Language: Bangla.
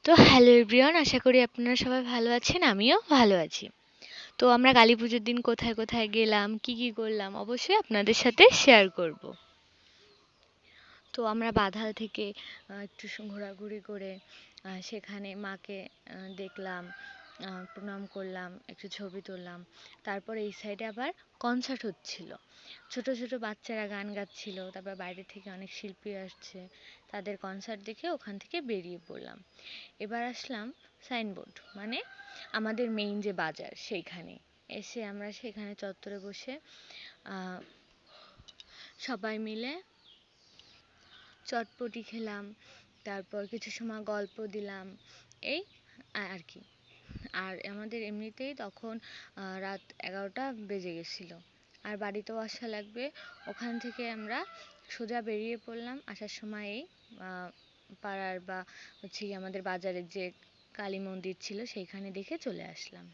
তো হ্যালো এভরিওয়ান, আশা করি আপনারা সবাই ভালো আছেন। আমিও ভালো আছি। তো আমরা কালী পুজোর দিন কোথায় কোথায় গেলাম, কি কি করলাম, অবশ্যই আপনাদের সাথে শেয়ার করব। তো আমরা বাধাল থেকে একটু ঘোরাঘুরি করে সেখানে মাকে দেখলাম, প্রণাম করলাম, একটু ছবি তুললাম। তারপর এই সাইডে আবার কনসার্ট হচ্ছিল, ছোট ছোট বাচ্চারা গান গাচ্ছিল। তারপর বাইরে থেকে অনেক শিল্পী আসছে, তাদের কনসার্ট দেখে ওখান থেকে বেরিয়ে পড়লাম। এবার আসলাম সাইনবোর্ড, মানে আমাদের মেইন যে বাজার সেইখানে। এসে আমরা সেখানে চত্বরে বসে সবাই মিলে চটপটি খেলাম, তারপর কিছু সময় গল্প দিলাম, এই আর কি। আর আমাদের এমনিতেই তখন রাত 11টা বেজে গেছিলো, আর বাড়িতেও আসা লাগবে। ওখান থেকে আমরা সোজা বেরিয়ে পড়লাম। আসার সময় এই পাড়ার বা হচ্ছে আমাদের বাজারের যে কালী মন্দির ছিল সেইখানে দেখে চলে আসলাম।